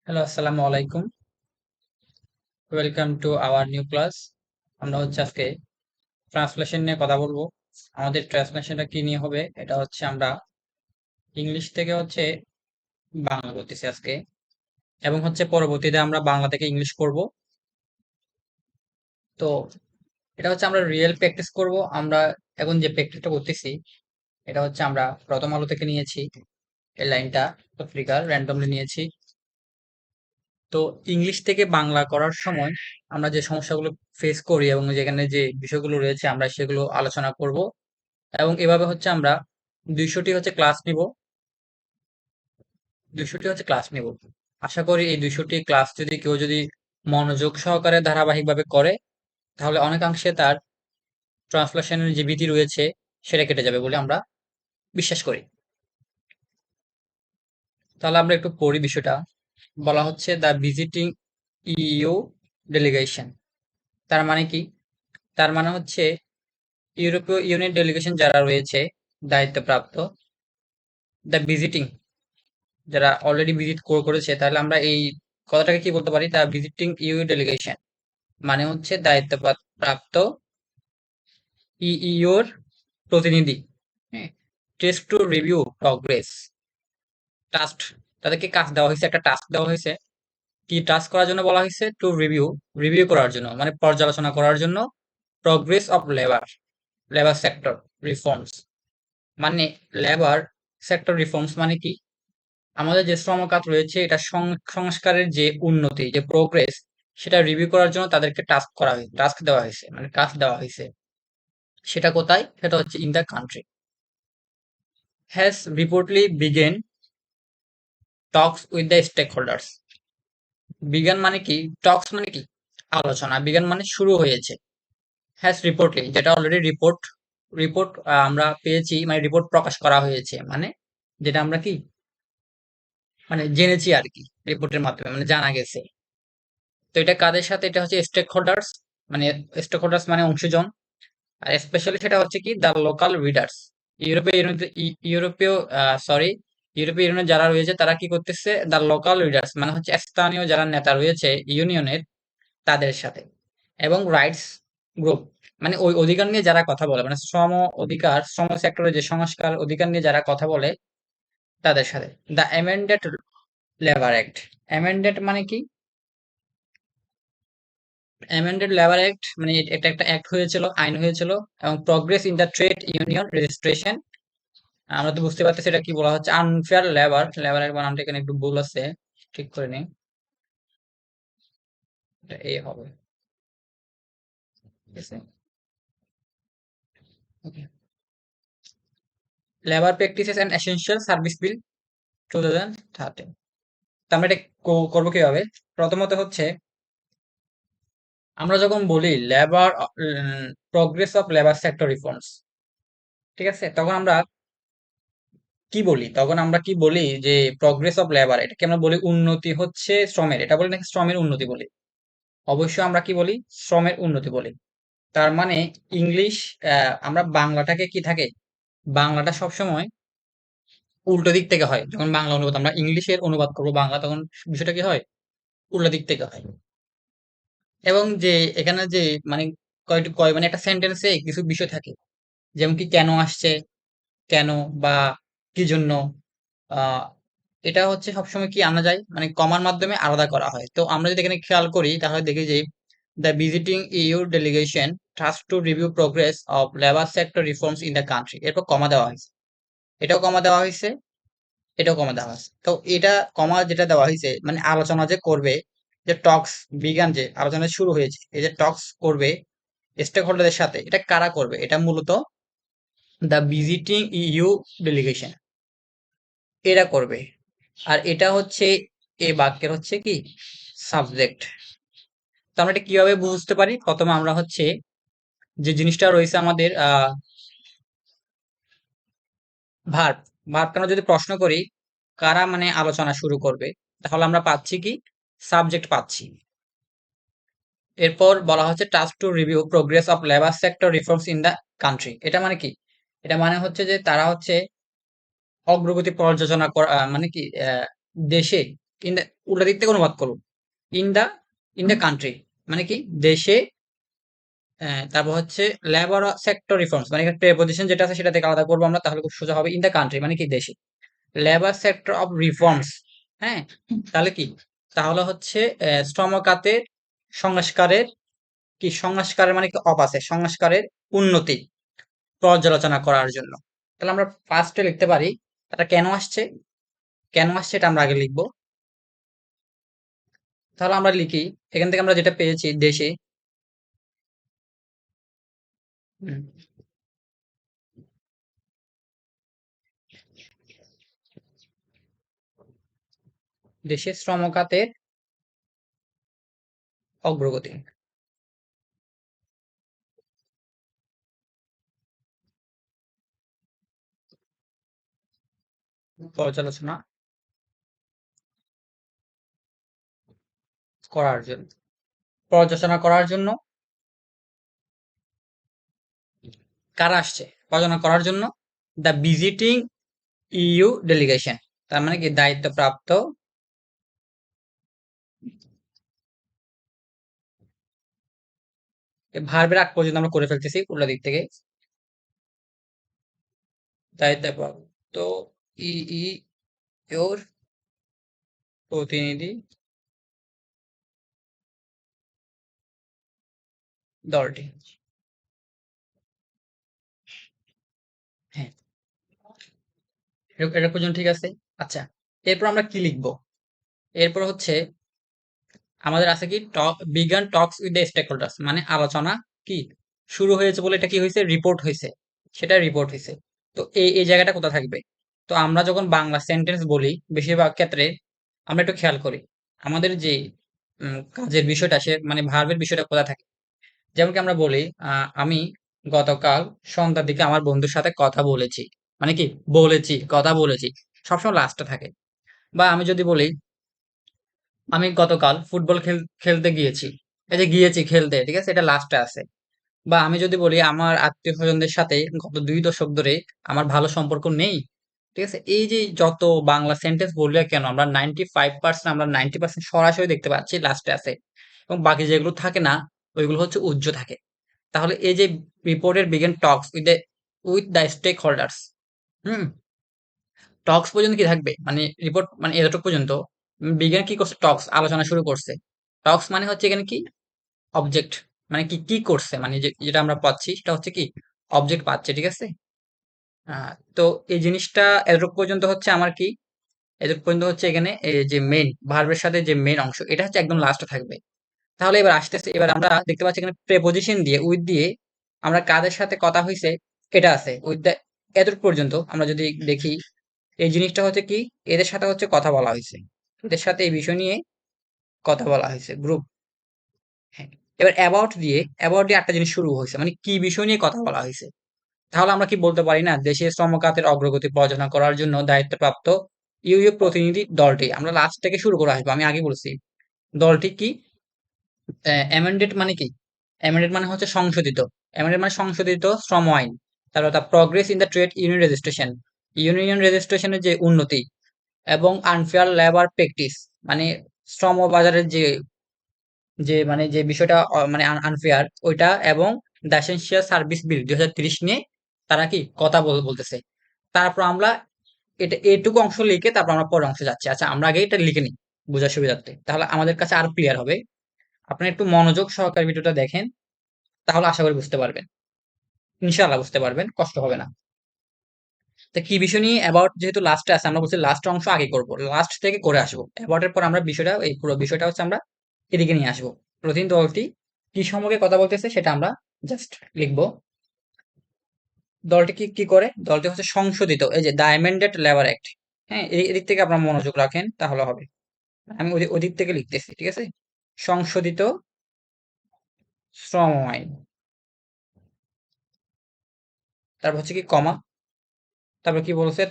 Hello, আসসালামু আলাইকুম। Welcome to our new class. আমরা আজকে ট্রান্সলেশন নিয়ে কথা বলবো। আমাদের ট্রান্সলেশনটা কি নিয়ে হবে? এটা আমরা ইংলিশ থেকে বাংলা করতেছি আজকে, এবং পরবর্তীতে আমরা বাংলা থেকে ইংলিশ করব। তো এটা আমরা রিয়েল প্র্যাকটিস করব। আমরা এখন যে প্র্যাকটিসটা করতেছি এটা আমরা প্রথম আলো থেকে নিয়েছি। এই লাইনটা পত্রিকার র্যান্ডমলি নিয়েছি। তো ইংলিশ থেকে বাংলা করার সময় আমরা যে সমস্যাগুলো ফেস করি এবং যেখানে যে বিষয়গুলো রয়েছে আমরা সেগুলো আলোচনা করব। এবং এভাবে আমরা 200টি ক্লাস নিব। 200টি ক্লাস নিব। আশা করি এই 200টি ক্লাস যদি কেউ মনোযোগ সহকারে ধারাবাহিকভাবে করে, তাহলে অনেকাংশে তার ট্রান্সলেশনের যে ভীতি রয়েছে সেটা কেটে যাবে বলে আমরা বিশ্বাস করি। তাহলে আমরা একটু পড়ি বিষয়টা। বলা হচ্ছে দ্য ভিজিটিং ইইউ ডেলিগেশন। তার মানে কি? তার মানে ইউরোপীয় ইউনিয়ন ডেলিগেশন যারা রয়েছে দায়িত্বপ্রাপ্ত, দ্য ভিজিটিং যারা অলরেডি ভিজিট করেছে, তাহলে আমরা এই কথাটাকে কি বলতে পারি? দ্য ভিজিটিং ইউ ডেলিগেশন মানে দায়িত্বপ্রাপ্ত ইইউর প্রতিনিধি। হ্যাঁ, test to review progress. Task, তাদেরকে কাজ দেওয়া হয়েছে, একটা টাস্ক দেওয়া হয়েছে। কি টাস্ক করার জন্য বলা হয়েছে? টু রিভিউ, রিভিউ করার জন্য মানে পর্যালোচনা করার জন্য progress of labour, labour sector reforms. মানে লেবার সেক্টর রিফর্মস মানে কি? আমাদের যে শ্রম খাত রয়েছে এটা সংস্কারের যে উন্নতি, যে প্রোগ্রেস, সেটা রিভিউ করার জন্য তাদেরকে টাস্ক দেওয়া হয়েছে, মানে কাজ দেওয়া হয়েছে। সেটা কোথায়? সেটা in the country. Has reportedly begun talks with the stakeholders. Begun মানে কি? টক্স মানে কি? আলোচনা। বিগান মানে শুরু হয়েছে। হ্যাজ রিপোর্টলি, যেটা অলরেডি রিপোর্ট, রিপোর্ট আমরা পেয়েছি, মানে রিপোর্ট প্রকাশ করা হয়েছে, মানে যেটা আমরা কি মানে জেনেছি আর কি, রিপোর্টের মাধ্যমে মানে জানা গেছে। তো এটা কাদের সাথে? এটা স্টেক হোল্ডার্স, মানে স্টেক হোল্ডার্স মানে অংশীজন। আর স্পেশালি সেটা কি, দ্য লোকাল রিডার্স। ইউরোপীয় ইউরোপীয় সরি ইউরোপীয় ইউনিয়নে যারা রয়েছে তারা কি করতেছে? দ্য লোকাল রিডার্স মানে স্থানীয় যারা নেতা রয়েছে ইউনিয়নের, তাদের সাথে। এবং রাইটস গ্রুপ মানে ওই অধিকার নিয়ে যারা কথা বলে, মানে শ্রম অধিকার, শ্রম সেক্টরে যে সংস্কার অধিকার নিয়ে যারা কথা বলে তাদের সাথে। The amended labour act. Amended মানে কি? অ্যামেন্ডেড লেবার অ্যাক্ট মানে এটা একটা অ্যাক্ট হয়েছিল, আইন হয়েছিল। এবং progress in the trade union registration. আমরা তো বুঝতে পারতেছি এটা কি বলা হচ্ছে। আনফেয়ার লেবার, লেবারের বানানটা এখানে একটু ভুল আছে, ঠিক করে নিই। এটা এ হবে, ঠিক আছে। Okay. Labour practices and essential service bill 2013। তো আমরা এটা করবো কিভাবে? প্রথমত আমরা যখন বলি labour, progress of labour sector reforms, ঠিক আছে, তখন আমরা কি বলি? তখন আমরা কি বলি যে প্রগ্রেস অফ লেবার, এটাকে আমরা বলি উন্নতি শ্রমের। এটা বলি নাকি শ্রমের উন্নতি বলি? অবশ্যই আমরা কি বলি? শ্রমের উন্নতি বলি। তার মানে ইংলিশ, আমরা বাংলাটাকে কি থাকে, বাংলাটা সবসময় উল্টো দিক থেকে হয়। যখন বাংলা অনুবাদ আমরা ইংলিশের অনুবাদ করবো বাংলা, তখন বিষয়টা কি হয়? উল্টো দিক থেকে হয়। এবং যে এখানে যে মানে মানে একটা সেন্টেন্সে কিছু বিষয় থাকে, যেমন কি কেন আসছে, কেন, বা কি জন্য। আহ এটা সবসময় কি আনা যায়, মানে কমার মাধ্যমে আলাদা করা হয়। তো আমরা যদি এখানে খেয়াল করি তাহলে দেখি যে the visiting EU delegation trust to review progress of labour sector reforms in the country. এরপর কমা দেওয়া হয়েছে, এটাও কমা দেওয়া হয়েছে, এটাও কমা দেওয়া হয়েছে। তো এটা কমা যেটা দেওয়া হয়েছে মানে আলোচনা যে করবে, যে টক্স বিজ্ঞান যে আলোচনা শুরু হয়েছে, এই যে টক্স করবে স্টেক হোল্ডারদের সাথে, এটা কারা করবে? এটা মূলত দ্য ভিজিটিং ইউ ডেলিগেশন, এরা করবে। আর এটা এই বাক্যের কি সাবজেক্ট। তো আমরা এটা কিভাবে বুঝতে পারি? প্রথমে আমরা যে জিনিসটা রয়েছে আমাদের ভার্ব, ভার্বটা আমরা যদি প্রশ্ন করি কারা মানে আলোচনা শুরু করবে, তাহলে আমরা পাচ্ছি কি? সাবজেক্ট পাচ্ছি। এরপর বলা হচ্ছে task two review progress of labour sector reforms in the country. এটা মানে কি? এটা মানে যে তারা অগ্রগতি পর্যালোচনা করা, মানে কি দেশে উল্টা দিক থেকে অনুবাদ করব। ইন দা কান্ট্রি মানে কি দেশে, তারপর হচ্ছে লেবার সেক্টর রিফর্মস মানে এখানে প্রেপোজিশন যেটা আছে সেটা থেকে আলাদা করবো আমরা, তাহলে খুব সোজা হবে। ইন দা কান্ট্রি মানে কি দেশে, লেবার সেক্টর অফ রিফর্মস, হ্যাঁ, তাহলে কি, তাহলে হচ্ছে শ্রম খাতের সংস্কারের, কি সংস্কারের মানে কি অফ আছে, সংস্কারের উন্নতি পর্যালোচনা করার জন্য। তাহলে আমরা ফার্স্টে লিখতে পারি এটা কেন আসছে, কেন আসছে এটা আমরা আগে লিখবো। তাহলে আমরা লিখি, এখান থেকে আমরা যেটা পেয়েছি দেশে, হুম, দেশে শ্রম খাতের অগ্রগতি পর্যালোচনা করার জন্য, পর্যালোচনা করার জন্য কারা আসছে পর্যালোচনা করার জন্য, দ্য ভিজিটিং ইইউ ডেলিগেশন, তার মানে কি দায়িত্বপ্রাপ্ত, ভার্বের আগ পর্যন্ত আমরা করে ফেলতেছি উল্টা দিক থেকে, দায়িত্বপ্রাপ্ত ইইউর প্রতিনিধি দলটি, হ্যাঁ, এটা পর্যন্ত ঠিক আছে। আচ্ছা, এরপর আমরা কি লিখবো, এরপর হচ্ছে আমাদের আছে কি began talks with the stakeholders মানে আলোচনা কি শুরু হয়েছে বলে এটা কি হয়েছে, রিপোর্ট হয়েছে, সেটা রিপোর্ট হয়েছে। তো এই জায়গাটা কোথা থাকবে, তো আমরা যখন বাংলা সেন্টেন্স বলি বেশিরভাগ ক্ষেত্রে আমরা একটু খেয়াল করি আমাদের যে কাজের বিষয়টা সে মানে ভার্বের বিষয়টা কোথা থাকে। যেমন কি আমরা বলি আমি গতকাল সন্ধ্যার দিকে আমার বন্ধুর সাথে কথা বলেছি, মানে কি বলেছি, কথা বলেছি, সবসময় লাস্টে থাকে। বা আমি যদি বলি আমি গতকাল ফুটবল খেলতে গিয়েছি, এই যে গিয়েছি খেলতে, ঠিক আছে, এটা লাস্টে আছে। বা আমি যদি বলি আমার আত্মীয় স্বজনদের সাথে গত 2 দশক ধরে আমার ভালো সম্পর্ক নেই, ঠিক আছে, এই যে যত বাংলা সেন্টেন্স বললে কেন আমরা 95% আমরা 90% সরাসরি দেখতে পাচ্ছি লাস্টে আছে, এবং বাকি যেগুলো থাকে না ওইগুলো হচ্ছে উজ্জ্ব থাকে। তাহলে এই যে রিপোর্টের begun talks with the stakeholders, hmm, talks পর্যন্ত কি থাকবে মানে রিপোর্ট মানে এতটুকু পর্যন্ত বিজ্ঞান কি করছে, টক্স আলোচনা শুরু করছে। টক্স মানে হচ্ছে এখানে কি অবজেক্ট, মানে কি কি করছে মানে যেটা আমরা পাচ্ছি সেটা হচ্ছে কি অবজেক্ট পাচ্ছে, ঠিক আছে। তো এই জিনিসটা এতটুকু পর্যন্ত হচ্ছে আমার কি, এতটুকু পর্যন্ত হচ্ছে এখানে এই যে মেইন ভার্বের সাথে যে মেইন অংশ এটা হচ্ছে একদম লাস্টে থাকবে। তাহলে এবার আসতেছে, এবার আমরা দেখতে পাচ্ছি এখানে প্রেপোজিশন দিয়ে উইথ দিয়ে আমরা কাদের সাথে কথা হয়েছে এটা আছে উইথ দ্য, এতটুকু পর্যন্ত আমরা যদি দেখি এই জিনিসটা হচ্ছে কি এদের সাথে হচ্ছে কথা বলা হয়েছে, এদের সাথে এই বিষয় নিয়ে কথা বলা হয়েছে গ্রুপ, হ্যাঁ। এবার অ্যাবাউট দিয়ে একটা জিনিস শুরু হয়েছে মানে কি বিষয় নিয়ে কথা বলা হয়েছে। তাহলে আমরা কি বলতে পারি না দেশের শ্রম খাতের অগ্রগতি পর্যালোচনা করার জন্য দায়িত্বপ্রাপ্ত ইউইউ প্রতিনিধি দলটি, আমরা লাস্ট থেকে শুরু করে আসবো, আমি আগে বলছি দলটি কি অ্যামেন্ডেড মানে কি, অ্যামেন্ডেড মানে হচ্ছে সংশোধিত, অ্যামেন্ডেড মানে সংশোধিত শ্রম আইন, তারপর তার progress in the trade union registration, union রেজিস্ট্রেশনের যে উন্নতি, এবং আনফেয়ার লেবার প্র্যাকটিস মানে শ্রম বাজারের যে মানে যে বিষয়টা মানে আনফেয়ার ওইটা, এবং দ্য এসেনশিয়াল সার্ভিস বিল 2030 নিয়ে তারা কি কথা বলতেছে। তারপর আমরা এটা এইটুকু অংশ লিখে তারপর আমরা পরের অংশে যাচ্ছি। আচ্ছা আমরা আগে এটা লিখে নিই বোঝার সুবিধার্থে, তাহলে আমাদের কাছে আরো ক্লিয়ার হবে। আপনারা একটু মনোযোগ সহকারে ভিডিওটা দেখেন, তাহলে আশা করি বুঝতে পারবেন, ইনশাআল্লাহ বুঝতে পারবেন, কষ্ট হবে না। তা কি বিষয় নিয়ে অ্যাবাউট যেহেতু লাস্টে আছে আমরা বলছি লাস্ট অংশ আগে করব, লাস্ট থেকে করে আসবো অ্যাবাউট এর পর আমরা বিষয়টা এই পুরো বিষয়টা হচ্ছে আমরা এদিকে নিয়ে আসবো। প্রতিনিধি দলটি কি সম্পর্কে কথা বলতেছে সেটা আমরা জাস্ট লিখবো। দলটি কি কি করে, দলটি হচ্ছে সংশোধিত এই যে দ্য অ্যামেন্ডেড লেবার অ্যাক্ট, হ্যাঁ, এদিক থেকে আপনারা মনোযোগ রাখেন তাহলে হবে। আমি ওদিক থেকে লিখতেছি, ঠিক আছে, সংশোধিত শ্রম আইন, তারপর হচ্ছে কি কমা, তারপর কি বলছে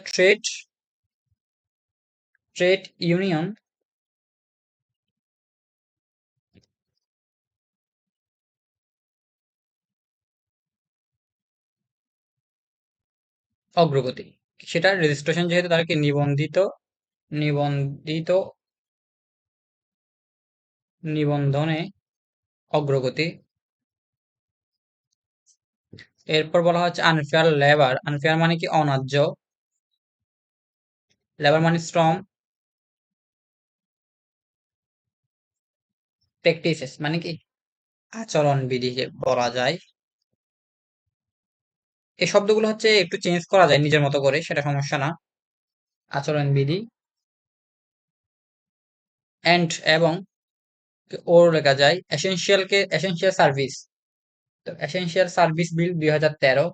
ট্রেড ইউনিয়ন অগ্রগতি, সেটা রেজিস্ট্রেশন যেহেতু তাদেরকে নিবন্ধিত নিবন্ধনে অগ্রগতি। এরপর বলা হচ্ছে আনফেয়ার লেবার। আনফেয়ার মানে কি অন্যায্য, লেবার মানে শ্রম, প্র্যাকটিসেস মানে কি আচরণবিধি যে বলা যায়। এই শব্দগুলো হচ্ছে একটু চেঞ্জ করা যায় নিজের মতো করে, সেটা সমস্যা না। আচরণবিধি এন্ড এবং ওর লেখা যায় এসেনশিয়ালকে এসেনশিয়াল সার্ভিস। তো এসেনশিয়াল সার্ভিস বিল 2013।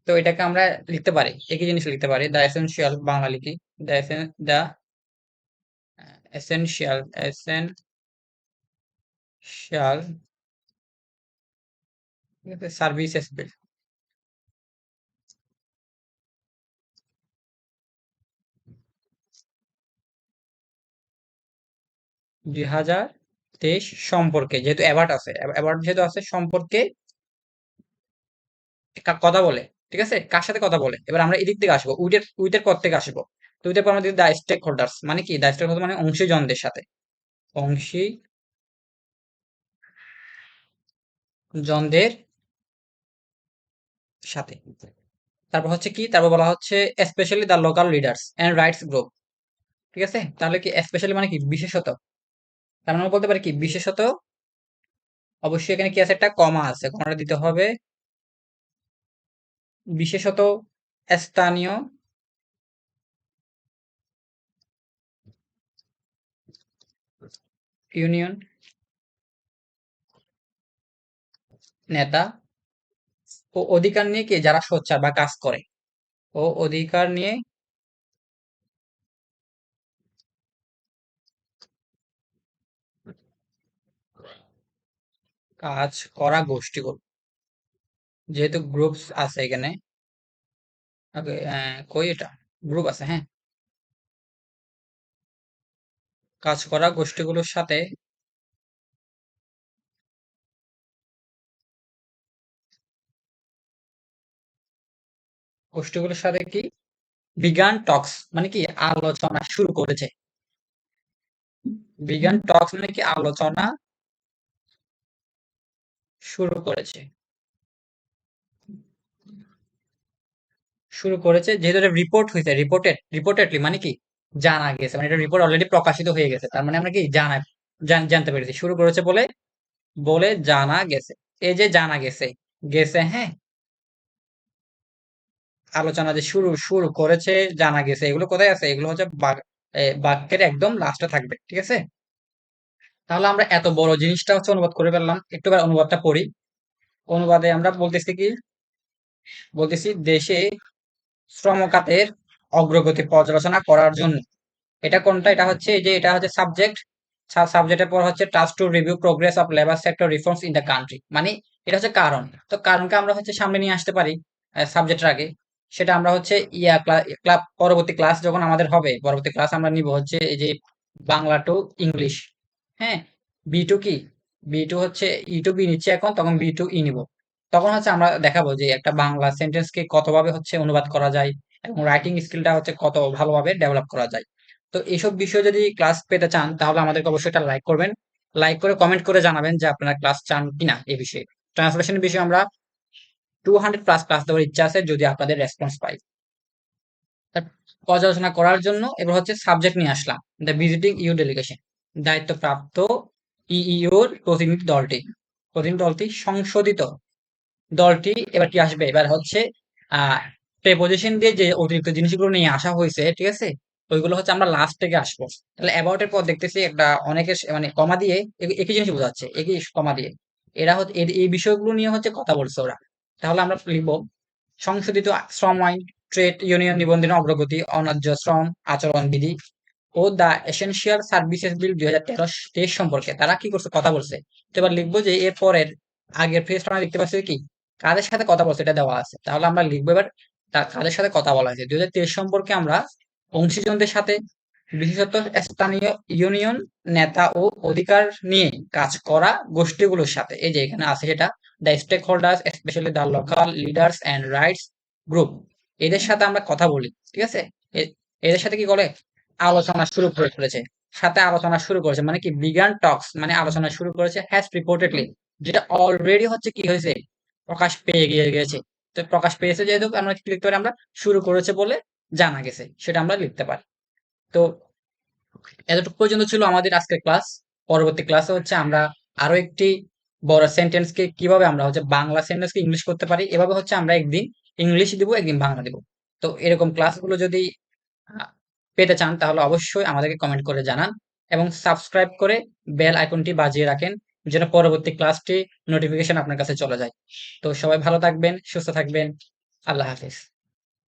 তো এটাকে আমরা লিখতে পারি, একই জিনিস লিখতে পারি, দ্য এসেনশিয়াল, বাংলা লিখি দ্য এসেনশিয়াল সার্ভিসেস বিল 2023 সম্পর্কে, যেহেতু অ্যাবার্ট আছে, অ্যাবার্ট যেহেতু আছে সম্পর্কে কথা বলে। ঠিক আছে, কার সাথে কথা বলে? এবার আমরা এদিক থেকে আসবো, উইটের পর থেকে আসবো। তো উইটের পর আমাদের দা স্টেক হোল্ডার্স মানে কি, দা স্টেক হোল্ডার মানে অংশীজনদের সাথে, অংশীজনদের সাথে। তারপর হচ্ছে কি, তারপর বলা হচ্ছে specially the local leaders and rights group. ঠিক আছে, তাহলে কি স্পেশালি মানে কি বিশেষত, তার মানে আমরা বলতে পারি কি বিশেষত। অবশ্যই এখানে কি আছে, একটা কমা আছে, কমাটা দিতে হবে। বিশেষত স্থানীয় ইউনিয়ন নেতা ও অধিকার নিয়ে কি যারা সোচ্চার বা কাজ করে, ও অধিকার নিয়ে কাজ করা গোষ্ঠীগুলো, যেহেতু গ্রুপস আছে এখানে। ওকে, কই এটা, গ্রুপ আছে, হ্যাঁ। কাজ করা গোষ্ঠীগুলোর সাথে, গোষ্ঠীগুলোর সাথে কি বিজ্ঞান টক্স মানে কি আলোচনা শুরু করেছে। বিজ্ঞান টক্স মানে কি আলোচনা শুরু করেছে, যেহেতু এটা রিপোর্ট হয়েছে, রিপোর্টেডলি মানে কি জানা গেছে, মানে এটা রিপোর্ট অলরেডি প্রকাশিত হয়ে গেছে, তার মানে আমরা কি জানতে পেরেছি, শুরু করেছে বলে বলে জানা গেছে। এই যে জানা গেছে, গেছে, হ্যাঁ, আলোচনা যে শুরু শুরু করেছে, জানা গেছে, এগুলো কোথায় আছে? এগুলো হচ্ছে বাক্যের একদম লাস্টে থাকবে। ঠিক আছে, তাহলে আমরা এত বড় জিনিসটা হচ্ছে অনুবাদ করে ফেললাম, একটু অনুবাদটা পড়ি। অনুবাদে আমরা বলতেছি কি, বলতেছি দেশে শ্রম খাতের অগ্রগতি পর্যালোচনা করার জন্য। এটা কোনটা? এটা হচ্ছে এই যে, এটা হচ্ছে সাবজেক্ট। সাবজেক্টের পর হচ্ছে task two review progress of labour sector reforms in the country, মানে এটা হচ্ছে কারণ। তো কারণকে আমরা হচ্ছে সামনে নিয়ে আসতে পারি সাবজেক্টের আগে। সেটা আমরা হচ্ছে ক্লাব পরবর্তী ক্লাস যখন আমাদের হবে, পরবর্তী ক্লাস আমরা নিব হচ্ছে এই যে বাংলা টু ইংলিশ। হ্যাঁ, বি টু কি, বি টু হচ্ছে ই টু বি নিচ্ছে এখন, তখন বি টু ই নিব। তখন হচ্ছে আমরা দেখাবো যে একটা বাংলা সেন্টেন্সকে কতভাবে হচ্ছে অনুবাদ করা যায়, এবং রাইটিং স্কিলটা হচ্ছে কত ভালোভাবে ডেভেলপ করা যায়। তো এইসব বিষয় যদি ক্লাস পেতে চান, তাহলে আমাদেরকে অবশ্যই একটা লাইক করবেন। লাইক করে কমেন্ট করে জানাবেন যে আপনারা ক্লাস চান কিনা এই বিষয়ে। ট্রান্সলেশনের বিষয়ে আমরা 200+ ক্লাস দেওয়ার ইচ্ছা আছে, যদি আপনাদের রেসপন্স পাই। তার পর্যালোচনা করার জন্য এবার হচ্ছে সাবজেক্ট নিয়ে আসলাম, দ্য ভিজিটিং ইউ ডেলিগেশন, দায়িত্বপ্রাপ্ত ইইউর প্রতিনিধি দলটি সংশোধিত দলটি এবার কি আসবে, এবার হচ্ছে আহ প্রেপোজিশন দিয়ে যে অতিরিক্ত জিনিসগুলো নিয়ে আসা হয়েছে, ঠিক আছে, ওইগুলো হচ্ছে আমরা লাস্ট থেকে আসবো। তাহলে অ্যাবাউট এর পর দেখতেছি একটা অনেকের মানে কমা দিয়ে একই জিনিস বোঝাচ্ছে, একই কমা দিয়ে এরা হচ্ছে এই বিষয়গুলো নিয়ে হচ্ছে কথা বলছে ওরা। তাহলে আমরা লিখবো সংশোধিত শ্রম আইন, ট্রেড ইউনিয়ন নিবন্ধন অগ্রগতি, অন্যায্য শ্রম আচরণবিধি ও দা এসেনশিয়াল সার্ভিসেস বিল 2023 সম্পর্কে তারা কি করছে, কথা বলছে। তো এবার লিখবো যে এর পরের আগের ফ্রেজটা আমরা দেখতে পাচ্ছি কি কাদের সাথে কথা বলছে, এটা দেওয়া আছে। তাহলে আমরা লিখবো এবার কাদের সাথে কথা বলা হয়েছে 2023 সম্পর্কে। আমরা অংশীজনদের সাথে, বিশেষত স্থানীয় ইউনিয়ন নেতা ও অধিকার নিয়ে কাজ করা গোষ্ঠীগুলোর সাথে, এই যে এখানে আছে সেটা, the stakeholders specially the local leaders and rights group, এদের সাথে আমরা কথা বলি। ঠিক আছে, এদের সাথে কি করে আলোচনা শুরু করে ফেলেছে। সাথে আলোচনা শুরু করেছে, মানে কি বিগান টক্স মানে আলোচনা শুরু করেছে, হ্যাজ রিপোর্টেডলি যেটা অলরেডি হচ্ছে কি হয়েছে, প্রকাশ পেয়ে গিয়েছে। তো প্রকাশ পেয়েছে যেহেতু আমরা কি লিখতে পারি, আমরা শুরু করেছে বলে জানা গেছে, সেটা আমরা লিখতে পারি। তো এতটুকু পর্যন্ত ছিল আমাদের আজকের ক্লাস। পরবর্তী ক্লাসে হচ্ছে আমরা আরো একটি বড় সেন্টেন্সকে কিভাবে আমরা হচ্ছে বাংলা সেন্টেন্সকে ইংলিশ করতে পারি, এভাবে হচ্ছে আমরা একদিন ইংলিশ দিব, একদিন বাংলা দিব। তো এরকম ক্লাসগুলো যদি আহ, পেতে চান তাহলে অবশ্যই আমাদেরকে কমেন্ট করে জানান এবং সাবস্ক্রাইব করে বেল আইকনটি বাজিয়ে রাখেন, যেন পরবর্তী ক্লাসটি নোটিফিকেশন আপনার কাছে চলে যায়। তো সবাই ভালো থাকবেন, সুস্থ থাকবেন। আল্লাহ হাফিজ।